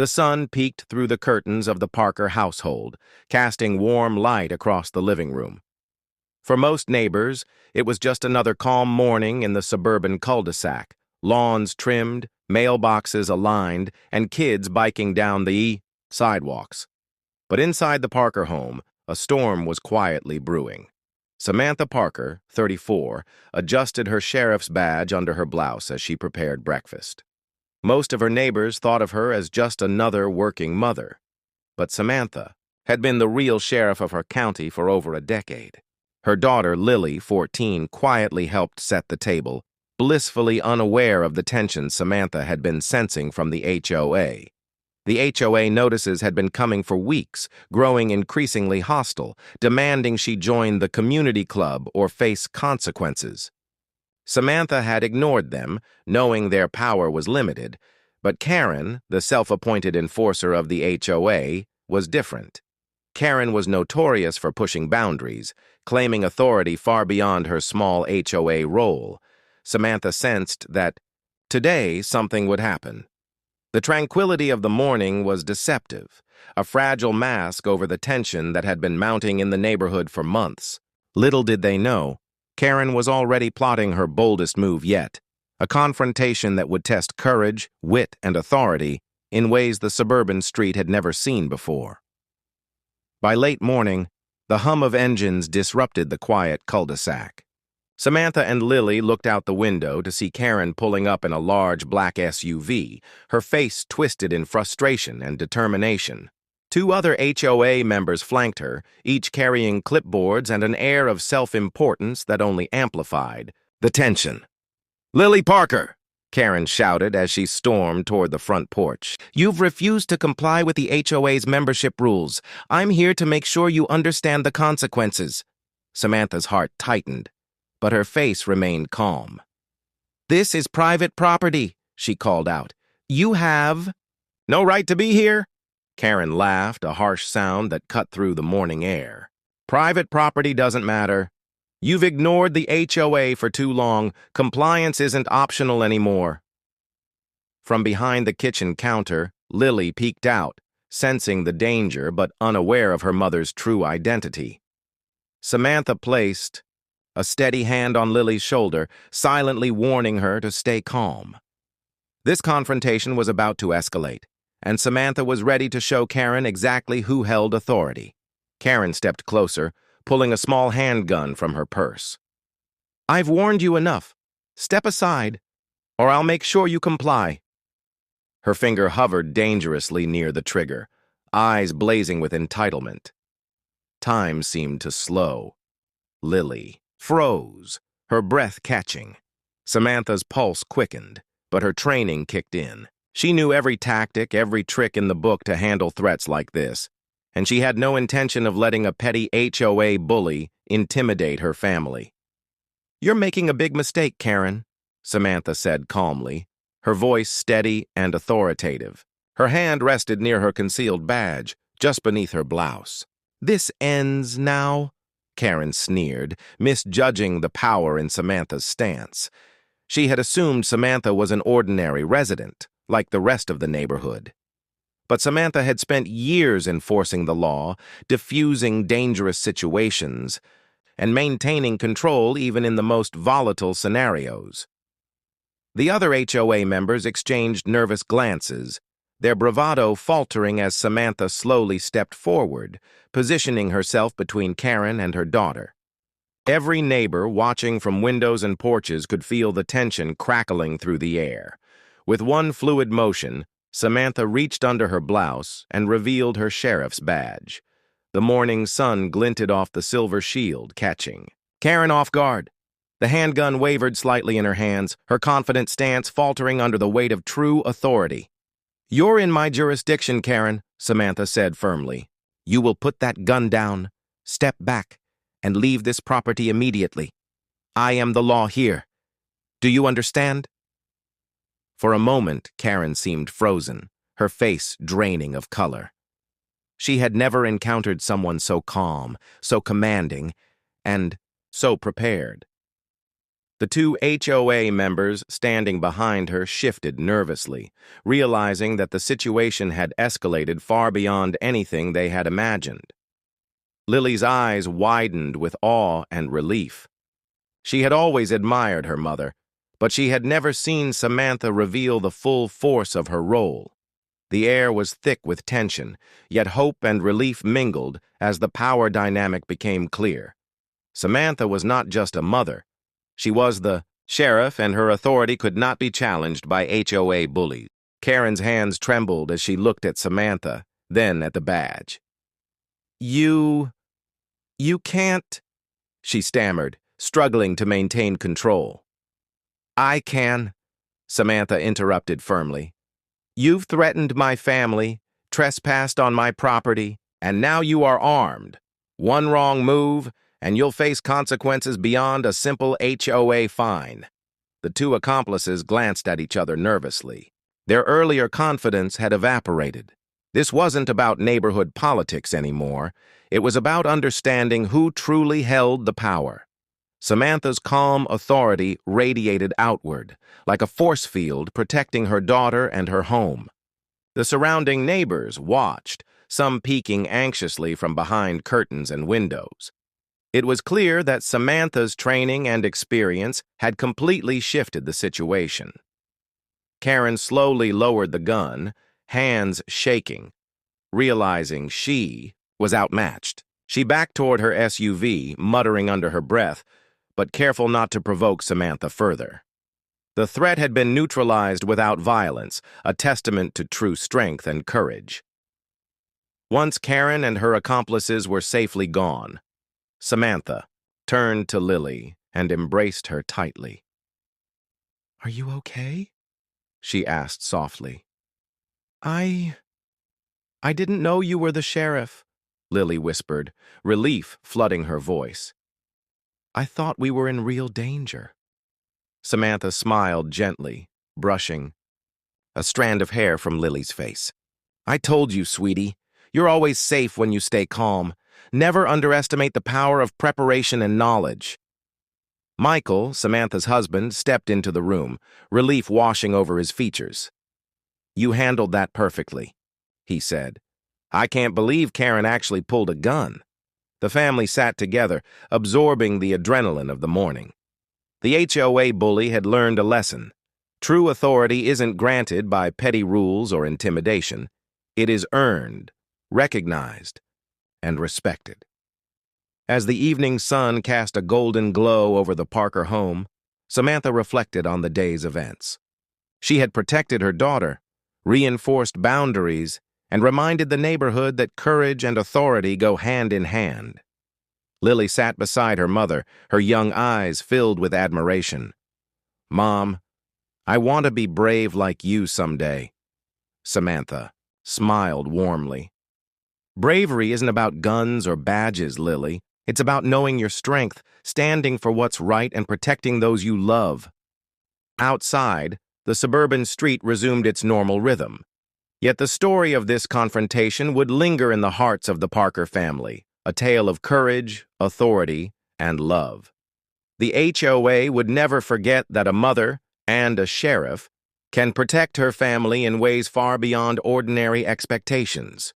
The sun peeked through the curtains of the Parker household, casting warm light across the living room. For most neighbors, it was just another calm morning in the suburban cul-de-sac, lawns trimmed, mailboxes aligned, and kids biking down the sidewalks. But inside the Parker home, a storm was quietly brewing. Samantha Parker, 34, adjusted her sheriff's badge under her blouse as she prepared breakfast. Most of her neighbors thought of her as just another working mother. But Samantha had been the real sheriff of her county for over a decade. Her daughter, Lily, 14, quietly helped set the table, blissfully unaware of the tension Samantha had been sensing from the HOA. The HOA notices had been coming for weeks, growing increasingly hostile, demanding she join the community club or face consequences. Samantha had ignored them, knowing their power was limited, but Karen, the self-appointed enforcer of the HOA, was different. Karen was notorious for pushing boundaries, claiming authority far beyond her small HOA role. Samantha sensed that today something would happen. The tranquility of the morning was deceptive, a fragile mask over the tension that had been mounting in the neighborhood for months. Little did they know, Karen was already plotting her boldest move yet, a confrontation that would test courage, wit, and authority in ways the suburban street had never seen before. By late morning, the hum of engines disrupted the quiet cul-de-sac. Samantha and Lily looked out the window to see Karen pulling up in a large black SUV, her face twisted in frustration and determination. Two other HOA members flanked her, each carrying clipboards and an air of self-importance that only amplified the tension. "Lily Parker!" Karen shouted as she stormed toward the front porch. "You've refused to comply with the HOA's membership rules. I'm here to make sure you understand the consequences." Samantha's heart tightened, but her face remained calm. "This is private property," she called out. "You have no right to be here." Karen laughed, a harsh sound that cut through the morning air. "Private property doesn't matter. You've ignored the HOA for too long. Compliance isn't optional anymore." From behind the kitchen counter, Lily peeked out, sensing the danger but unaware of her mother's true identity. Samantha placed a steady hand on Lily's shoulder, silently warning her to stay calm. This confrontation was about to escalate, and Samantha was ready to show Karen exactly who held authority. Karen stepped closer, pulling a small handgun from her purse. "I've warned you enough. Step aside, or I'll make sure you comply." Her finger hovered dangerously near the trigger, eyes blazing with entitlement. Time seemed to slow. Lily froze, her breath catching. Samantha's pulse quickened, but her training kicked in. She knew every tactic, every trick in the book to handle threats like this, and she had no intention of letting a petty HOA bully intimidate her family. "You're making a big mistake, Karen," Samantha said calmly, her voice steady and authoritative. Her hand rested near her concealed badge, just beneath her blouse. "This ends now," Karen sneered, misjudging the power in Samantha's stance. She had assumed Samantha was an ordinary resident, like the rest of the neighborhood. But Samantha had spent years enforcing the law, diffusing dangerous situations, and maintaining control even in the most volatile scenarios. The other HOA members exchanged nervous glances, their bravado faltering as Samantha slowly stepped forward, positioning herself between Karen and her daughter. Every neighbor watching from windows and porches could feel the tension crackling through the air. With one fluid motion, Samantha reached under her blouse and revealed her sheriff's badge. The morning sun glinted off the silver shield, catching Karen off guard. The handgun wavered slightly in her hands, her confident stance faltering under the weight of true authority. "You're in my jurisdiction, Karen," Samantha said firmly. "You will put that gun down, step back, and leave this property immediately. I am the law here. Do you understand?" For a moment, Karen seemed frozen, her face draining of color. She had never encountered someone so calm, so commanding, and so prepared. The two HOA members standing behind her shifted nervously, realizing that the situation had escalated far beyond anything they had imagined. Lily's eyes widened with awe and relief. She had always admired her mother, but she had never seen Samantha reveal the full force of her role. The air was thick with tension, yet hope and relief mingled as the power dynamic became clear. Samantha was not just a mother. She was the sheriff, and her authority could not be challenged by HOA bullies. Karen's hands trembled as she looked at Samantha, then at the badge. You can't, she stammered, struggling to maintain control. I can, Samantha interrupted firmly. You've threatened my family, trespassed on my property, and now you are armed. One wrong move, and you'll face consequences beyond a simple HOA fine. The two accomplices glanced at each other nervously. Their earlier confidence had evaporated. This wasn't about neighborhood politics anymore. It was about understanding who truly held the power. Samantha's calm authority radiated outward, like a force field protecting her daughter and her home. The surrounding neighbors watched, some peeking anxiously from behind curtains and windows. It was clear that Samantha's training and experience had completely shifted the situation. Karen slowly lowered the gun, hands shaking. Realizing she was outmatched, she backed toward her SUV, muttering under her breath, but careful not to provoke Samantha further. The threat had been neutralized without violence, a testament to true strength and courage. Once Karen and her accomplices were safely gone, Samantha turned to Lily and embraced her tightly. "Are you okay?" she asked softly. I didn't know you were the sheriff," Lily whispered, relief flooding her voice. "I thought we were in real danger." Samantha smiled gently, brushing a strand of hair from Lily's face. "I told you, sweetie, you're always safe when you stay calm. Never underestimate the power of preparation and knowledge." Michael, Samantha's husband, stepped into the room, relief washing over his features. "You handled that perfectly," he said. "I can't believe Karen actually pulled a gun." The family sat together, absorbing the adrenaline of the morning. The HOA bully had learned a lesson. True authority isn't granted by petty rules or intimidation. It is earned, recognized, and respected. As the evening sun cast a golden glow over the Parker home, Samantha reflected on the day's events. She had protected her daughter, reinforced boundaries, and reminded the neighborhood that courage and authority go hand in hand. Lily sat beside her mother, her young eyes filled with admiration. "Mom, I want to be brave like you someday." Samantha smiled warmly. "Bravery isn't about guns or badges, Lily. It's about knowing your strength, standing for what's right, and protecting those you love." Outside, the suburban street resumed its normal rhythm. Yet the story of this confrontation would linger in the hearts of the Parker family, a tale of courage, authority, and love. The HOA would never forget that a mother and a sheriff can protect her family in ways far beyond ordinary expectations.